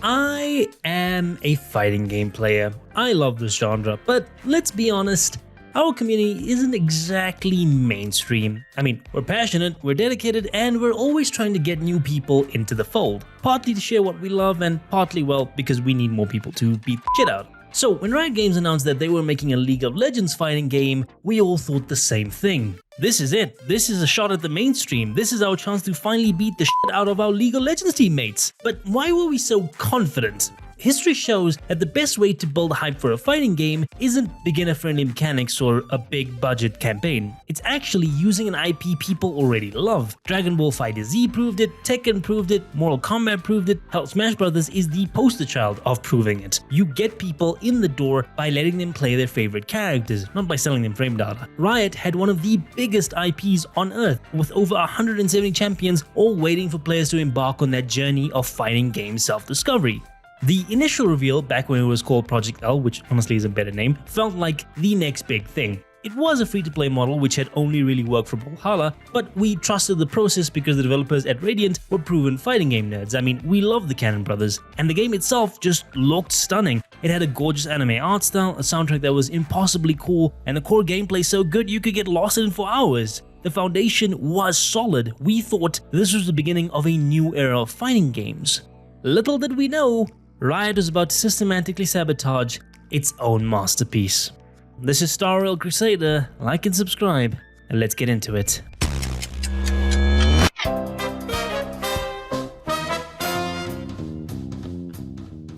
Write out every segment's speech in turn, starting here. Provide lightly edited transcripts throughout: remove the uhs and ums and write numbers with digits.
I am a fighting game player. I love this genre, but let's be honest, our community isn't exactly mainstream. I mean, we're passionate, we're dedicated, and we're always trying to get new people into the fold. Partly to share what we love, and partly, well, because we need more people to beat the shit out. So, when Riot Games announced that they were making a League of Legends fighting game, we all thought the same thing. This is it. This is a shot at the mainstream. This is our chance to finally beat the shit out of our League of Legends teammates. But why were we so confident? History shows that the best way to build hype for a fighting game isn't beginner-friendly mechanics or a big-budget campaign. It's actually using an IP people already love. Dragon Ball FighterZ proved it, Tekken proved it, Mortal Kombat proved it, hell, Smash Bros. Is the poster child of proving it. You get people in the door by letting them play their favorite characters, not by selling them frame data. Riot had one of the biggest IPs on earth, with over 170 champions all waiting for players to embark on that journey of fighting game self-discovery. The initial reveal, back when it was called Project L, which honestly is a better name, felt like the next big thing. It was a free-to-play model which had only really worked for Brawlhalla, but we trusted the process because the developers at Radiant were proven fighting game nerds. I mean, we love the Cannon brothers, and the game itself just looked stunning. It had a gorgeous anime art style, a soundtrack that was impossibly cool, and the core gameplay so good you could get lost in it for hours. The foundation was solid. We thought this was the beginning of a new era of fighting games. Little did we know, Riot was about to systematically sabotage its own masterpiece. This is starward Crusader. Like and subscribe, and let's get into it.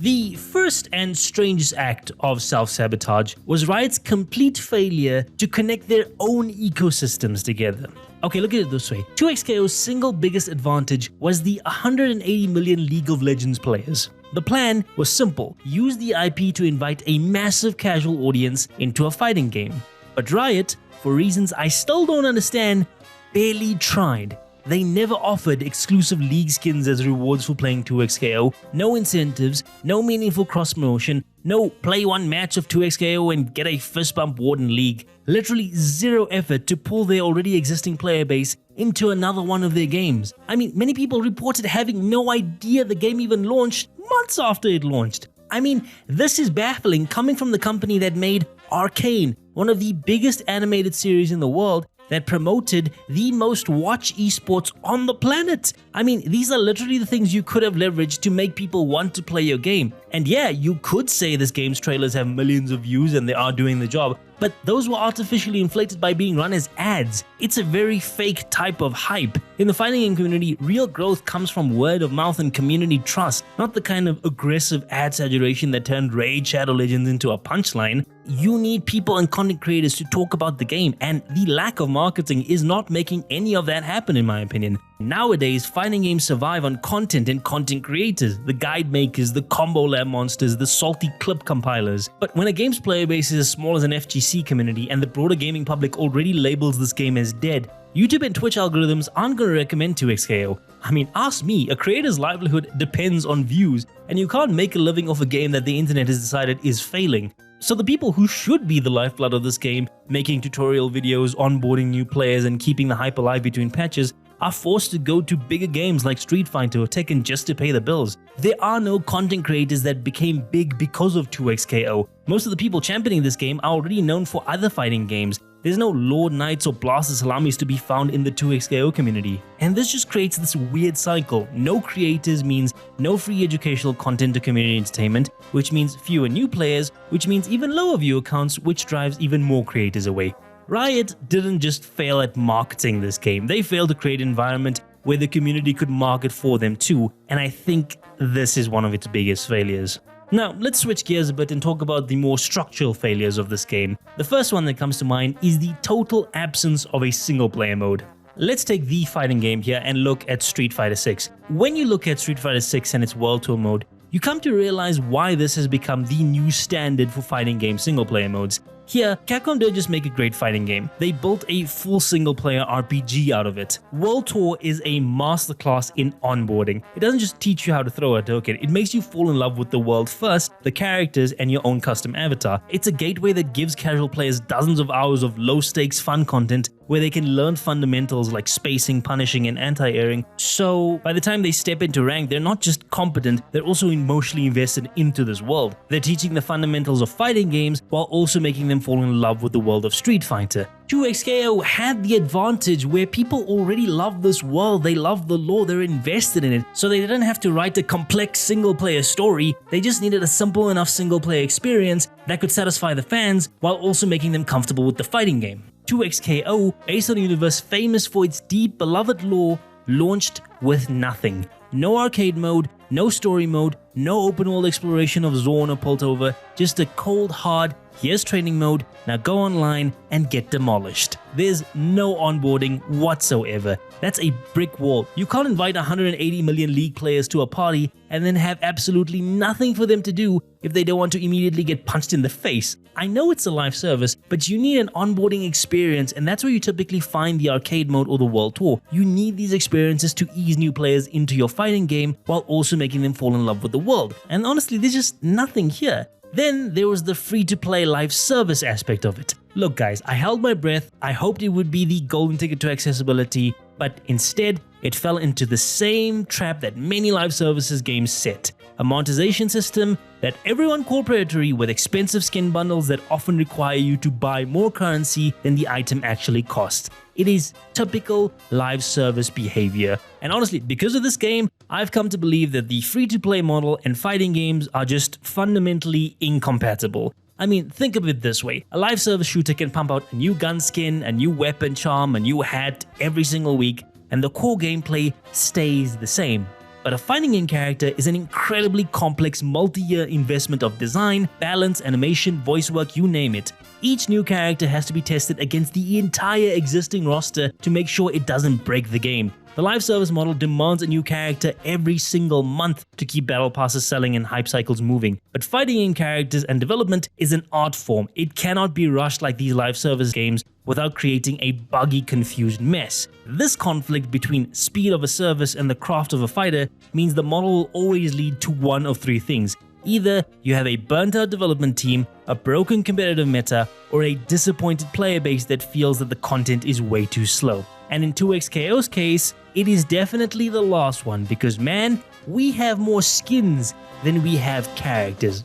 The first and strangest act of self-sabotage was Riot's complete failure to connect their own ecosystems together. Okay, look at it this way. 2XKO's single biggest advantage was the 180 million League of Legends players. The plan was simple: use the IP to invite a massive casual audience into a fighting game. But Riot, for reasons I still don't understand, barely tried. They never offered exclusive league skins as rewards for playing 2XKO, no incentives, no meaningful cross-promotion, no play one match of 2XKO and get a fist bump Warden League. Literally zero effort to pull their already existing player base into another one of their games. I mean, many people reported having no idea the game even launched months after it launched. I mean, this is baffling coming from the company that made Arcane, one of the biggest animated series in the world, that promoted the most watched esports on the planet. I mean, these are literally the things you could have leveraged to make people want to play your game. And yeah, you could say this game's trailers have millions of views and they are doing the job, but those were artificially inflated by being run as ads. It's a very fake type of hype. In the fighting game community, real growth comes from word of mouth and community trust, not the kind of aggressive ad saturation that turned Raid Shadow Legends into a punchline. You need people and content creators to talk about the game, and the lack of marketing is not making any of that happen, in my opinion. Nowadays, fighting games survive on content and content creators, the guide makers, the combo lab monsters, the salty clip compilers. But when a game's player base is as small as an FGC community and the broader gaming public already labels this game as dead, YouTube and Twitch algorithms aren't going to recommend 2XKO. I mean, ask me, a creator's livelihood depends on views, and you can't make a living off a game that the internet has decided is failing. So the people who should be the lifeblood of this game, making tutorial videos, onboarding new players, and keeping the hype alive between patches, are forced to go to bigger games like Street Fighter or Tekken just to pay the bills. There are no content creators that became big because of 2XKO. Most of the people championing this game are already known for other fighting games. There's no Lord Knights or Blaster Salamis to be found in the 2XKO community. And this just creates this weird cycle. No creators means no free educational content or community entertainment, which means fewer new players, which means even lower viewer counts, which drives even more creators away. Riot didn't just fail at marketing this game, they failed to create an environment where the community could market for them too, and I think this is one of its biggest failures. Now, let's switch gears a bit and talk about the more structural failures of this game. The first one that comes to mind is the total absence of a single player mode. Let's take the fighting game here and look at Street Fighter 6. When you look at Street Fighter 6 and its World Tour mode, you come to realize why this has become the new standard for fighting game single player modes. Here, Capcom didn't just make a great fighting game, they built a full single-player RPG out of it. World Tour is a masterclass in onboarding. It doesn't just teach you how to throw a token, it makes you fall in love with the world first, the characters, and your own custom avatar. It's a gateway that gives casual players dozens of hours of low-stakes fun content where they can learn fundamentals like spacing, punishing, and anti-airing. So by the time they step into rank, they're not just competent, they're also emotionally invested into this world. They're teaching the fundamentals of fighting games while also making them fall in love with the world of Street Fighter. 2XKO had the advantage where people already love this world, they love the lore, they're invested in it, so they didn't have to write a complex single-player story, they just needed a simple enough single-player experience that could satisfy the fans while also making them comfortable with the fighting game. 2XKO, based on a universe famous for its deep, beloved lore, launched with nothing. No arcade mode, no story mode, no open world exploration of Zorn or Piltover, just a cold hard, here's training mode, now go online and get demolished. There's no onboarding whatsoever. That's a brick wall. You can't invite 180 million League players to a party and then have absolutely nothing for them to do if they don't want to immediately get punched in the face. I know it's a live service, but you need an onboarding experience, and that's where you typically find the arcade mode or the world tour. You need these experiences to ease new players into your fighting game while also making them fall in love with the world. And honestly, there's just nothing here. Then there was the free-to-play live service aspect of it. Look guys, I held my breath, I hoped it would be the golden ticket to accessibility, but instead it fell into the same trap that many live services games set. A monetization system that everyone called predatory, with expensive skin bundles that often require you to buy more currency than the item actually costs. It is typical live service behavior. And honestly, because of this game, I've come to believe that the free-to-play model and fighting games are just fundamentally incompatible. I mean, think of it this way. A live service shooter can pump out a new gun skin, a new weapon charm, a new hat every single week, and the core gameplay stays the same. But a fighting game character is an incredibly complex multi-year investment of design, balance, animation, voice work, you name it. Each new character has to be tested against the entire existing roster to make sure it doesn't break the game. The live service model demands a new character every single month to keep battle passes selling and hype cycles moving. But fighting game characters and development is an art form. It cannot be rushed like these live service games without creating a buggy, confused mess. This conflict between speed of a service and the craft of a fighter means the model will always lead to one of three things. Either you have a burnt-out development team, a broken competitive meta, or a disappointed player base that feels that the content is way too slow. And in 2XKO's case, it is definitely the last one, because man, we have more skins than we have characters.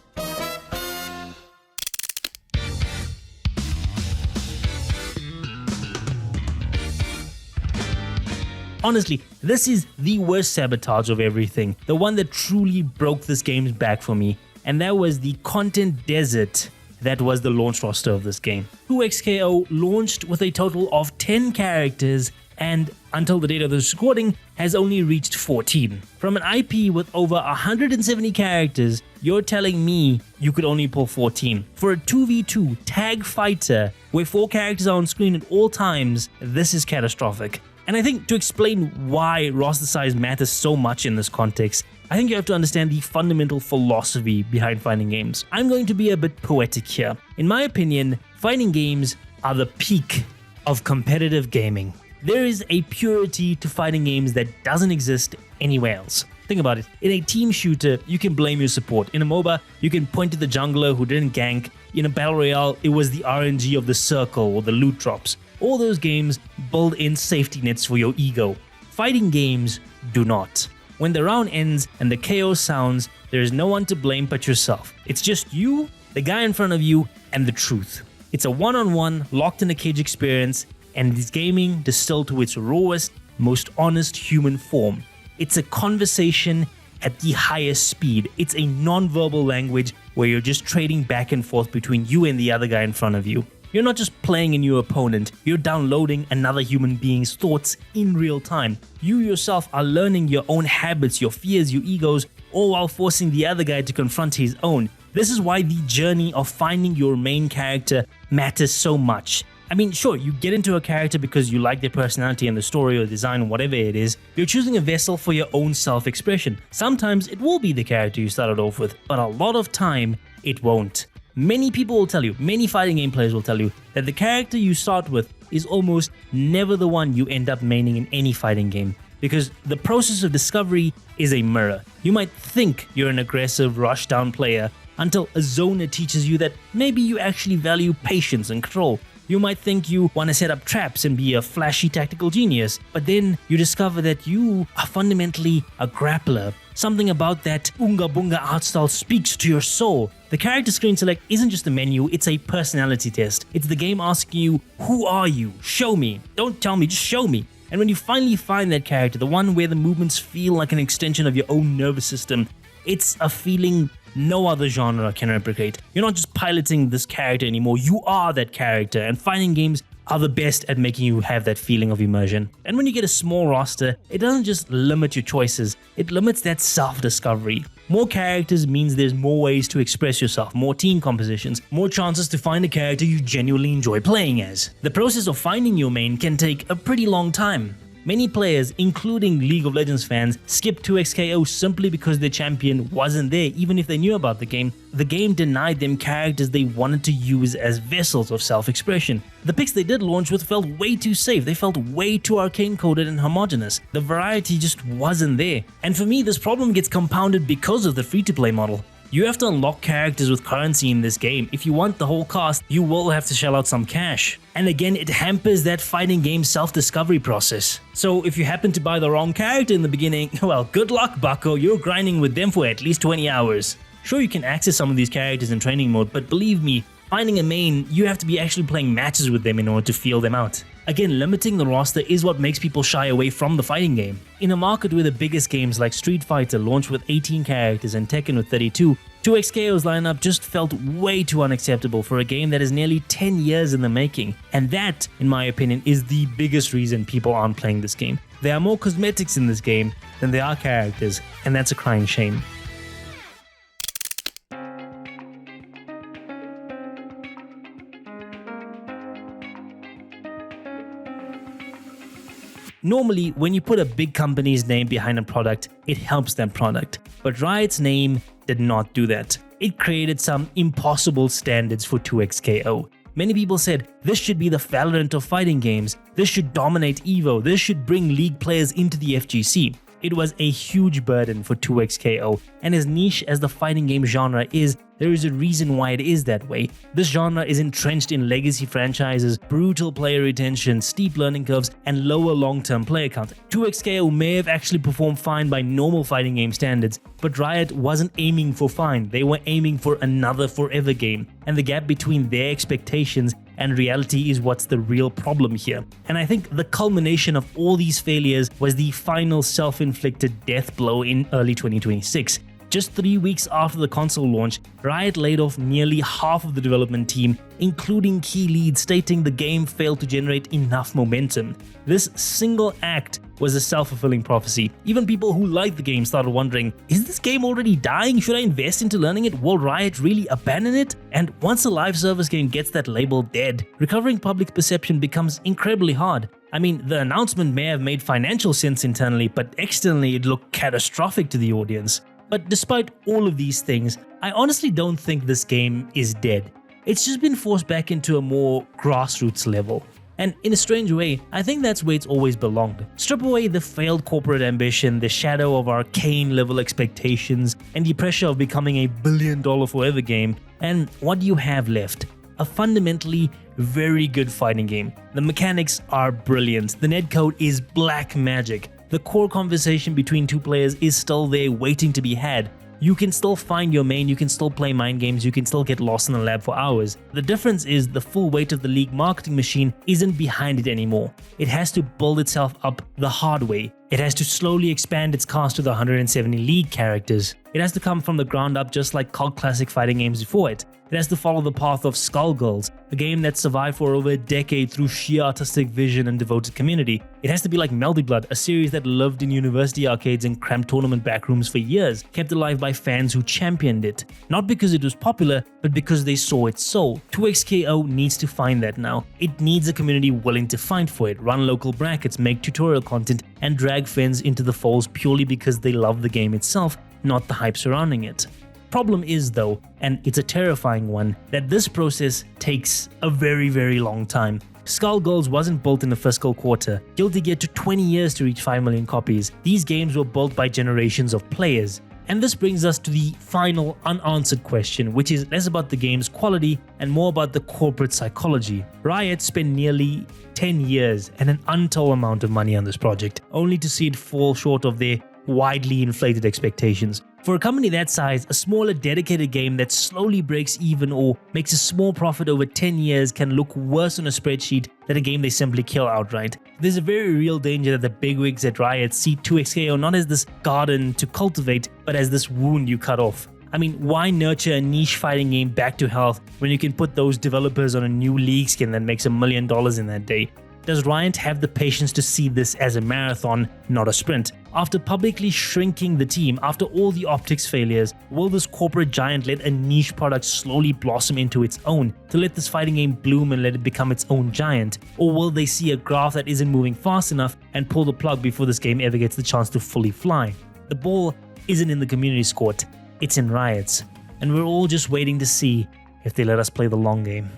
Honestly, this is the worst sabotage of everything, the one that truly broke this game's back for me, and that was the content desert that was the launch roster of this game. 2XKO launched with a total of 10 characters and, until the date of this recording, has only reached 14. From an IP with over 170 characters, you're telling me you could only pull 14. For a 2v2 tag fighter where 4 characters are on screen at all times, this is catastrophic. And I think to explain why roster size matters so much in this context, I think you have to understand the fundamental philosophy behind fighting games. I'm going to be a bit poetic here. In my opinion, fighting games are the peak of competitive gaming. There is a purity to fighting games that doesn't exist anywhere else. Think about it. In a team shooter, you can blame your support. In a MOBA, you can point to the jungler who didn't gank. In a battle royale, it was the RNG of the circle or the loot drops. All those games build in safety nets for your ego. Fighting games do not. When the round ends and the chaos sounds, there is no one to blame but yourself. It's just you, the guy in front of you, and the truth. It's a one-on-one, locked-in-a-cage experience, and it is gaming distilled to its rawest, most honest human form. It's a conversation at the highest speed. It's a non-verbal language where you're just trading back and forth between you and the other guy in front of you. You're not just playing a new opponent, you're downloading another human being's thoughts in real time. You yourself are learning your own habits, your fears, your egos, all while forcing the other guy to confront his own. This is why the journey of finding your main character matters so much. I mean, sure, you get into a character because you like their personality and the story or design or whatever it is. You're choosing a vessel for your own self-expression. Sometimes it will be the character you started off with, but a lot of time it won't. Many people will tell you, many fighting game players will tell you that the character you start with is almost never the one you end up maining in any fighting game, because the process of discovery is a mirror. You might think you're an aggressive rushdown player until a zoner teaches you that maybe you actually value patience and control. You might think you want to set up traps and be a flashy tactical genius, but then you discover that you are fundamentally a grappler. Something about that Oonga Boonga art style speaks to your soul. The character screen select isn't just a menu, it's a personality test. It's the game asking you, who are you? Show me. Don't tell me, just show me. And when you finally find that character, the one where the movements feel like an extension of your own nervous system, it's a feeling no other genre can replicate. You're not just piloting this character anymore, you are that character, and fighting games are the best at making you have that feeling of immersion. And when you get a small roster, it doesn't just limit your choices, it limits that self-discovery. More characters means there's more ways to express yourself, more team compositions, more chances to find a character you genuinely enjoy playing as. The process of finding your main can take a pretty long time. Many players, including League of Legends fans, skip 2xKO simply because their champion wasn't there even if they knew about the game. The game denied them characters they wanted to use as vessels of self-expression. The picks they did launch with felt way too safe, they felt way too arcane-coded and homogenous. The variety just wasn't there. And for me, this problem gets compounded because of the free-to-play model. You have to unlock characters with currency in this game. If you want the whole cast, you will have to shell out some cash. And again, it hampers that fighting game self-discovery process. So if you happen to buy the wrong character in the beginning, well, good luck, bucko, you're grinding with them for at least 20 hours. Sure, you can access some of these characters in training mode, but believe me, finding a main, you have to be actually playing matches with them in order to feel them out. Again, limiting the roster is what makes people shy away from the fighting game. In a market where the biggest games like Street Fighter launched with 18 characters and Tekken with 32, 2xKO's lineup just felt way too unacceptable for a game that is nearly 10 years in the making. And that, in my opinion, is the biggest reason people aren't playing this game. There are more cosmetics in this game than there are characters, and that's a crying shame. Normally, when you put a big company's name behind a product, it helps that product. But Riot's name did not do that. It created some impossible standards for 2xKO. Many people said, this should be the Valorant of fighting games, this should dominate EVO, this should bring League players into the FGC. It was a huge burden for 2xKO, and as niche as the fighting game genre is, there is a reason why it is that way. This genre is entrenched in legacy franchises, brutal player retention, steep learning curves, and lower long-term player count. 2xKO may have actually performed fine by normal fighting game standards, but Riot wasn't aiming for fine, they were aiming for another forever game, and the gap between their expectations and reality is what's the real problem here. And I think the culmination of all these failures was the final self-inflicted death blow in early 2026. Just 3 weeks after the console launch, Riot laid off nearly half of the development team, including key leads, stating the game failed to generate enough momentum. This single act was a self-fulfilling prophecy. Even people who liked the game started wondering, is this game already dying? Should I invest into learning it? Will Riot really abandon it? And once a live service game gets that label dead, recovering public perception becomes incredibly hard. I mean, the announcement may have made financial sense internally, but externally it looked catastrophic to the audience. But despite all of these things, I honestly don't think this game is dead. It's just been forced back into a more grassroots level. And in a strange way, I think that's where it's always belonged. Strip away the failed corporate ambition, the shadow of arcane level expectations, and the pressure of becoming a billion-dollar forever game, and what do you have left? A fundamentally very good fighting game. The mechanics are brilliant, the netcode is black magic. The core conversation between two players is still there waiting to be had. You can still find your main, you can still play mind games, you can still get lost in the lab for hours. The difference is the full weight of the League marketing machine isn't behind it anymore. It has to build itself up the hard way. It has to slowly expand its cast to the 170 League characters. It has to come from the ground up just like cult classic fighting games before it. It has to follow the path of Skullgirls, a game that survived for over a decade through sheer artistic vision and devoted community. It has to be like Melty Blood, a series that lived in university arcades and cramped tournament backrooms for years, kept alive by fans who championed it. Not because it was popular, but because they saw its soul. 2xKO needs to find that now. It needs a community willing to fight for it, run local brackets, make tutorial content, and drag fans into the folds purely because they love the game itself, not the hype surrounding it. Problem is though, and it's a terrifying one, that this process takes a very, very long time. Skullgirls wasn't built in the fiscal quarter. Guilty Gear took 20 years to reach 5 million copies. These games were built by generations of players. And this brings us to the final unanswered question, which is less about the game's quality and more about the corporate psychology. Riot spent nearly 10 years and an untold amount of money on this project, only to see it fall short of their widely inflated expectations. For a company that size, a smaller dedicated game that slowly breaks even or makes a small profit over 10 years can look worse on a spreadsheet than a game they simply kill outright. There's a very real danger that the bigwigs at Riot see 2XKO not as this garden to cultivate, but as this wound you cut off. I mean, why nurture a niche fighting game back to health when you can put those developers on a new league skin that makes $1 million in that day? Does Riot have the patience to see this as a marathon, not a sprint? After publicly shrinking the team, after all the optics failures, will this corporate giant let a niche product slowly blossom into its own, to let this fighting game bloom and let it become its own giant? Or will they see a graph that isn't moving fast enough and pull the plug before this game ever gets the chance to fully fly? The ball isn't in the community's court, it's in Riot's. And we're all just waiting to see if they let us play the long game.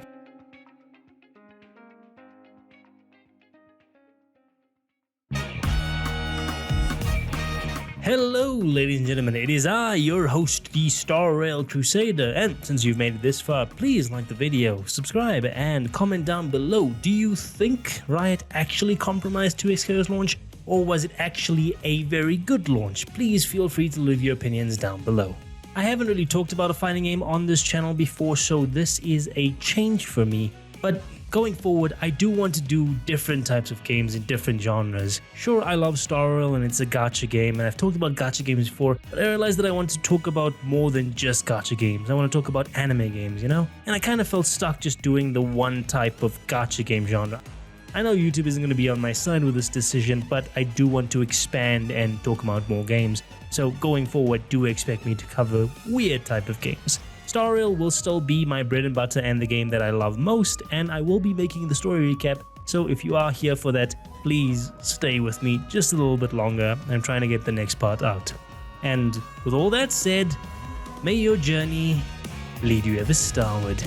Hello ladies and gentlemen, it is I, your host, the Starward Crusader, and since you've made it this far, please like the video, subscribe, and comment down below. Do you think Riot actually compromised 2XKO's launch, or was it actually a very good launch? Please feel free to leave your opinions down below. I haven't really talked about a fighting game on this channel before, so this is a change for me, but going forward, I do want to do different types of games in different genres. Sure, I love Star Rail and it's a gacha game, and I've talked about gacha games before, but I realized that I want to talk about more than just gacha games. I want to talk about anime games, you know? And I kind of felt stuck just doing the one type of gacha game genre. I know YouTube isn't going to be on my side with this decision, but I do want to expand and talk about more games. So going forward, do expect me to cover weird type of games. Star Rail will still be my bread and butter and the game that I love most, and I will be making the story recap, so if you are here for that, please stay with me just a little bit longer. I'm trying to get the next part out. And with all that said, may your journey lead you ever starward.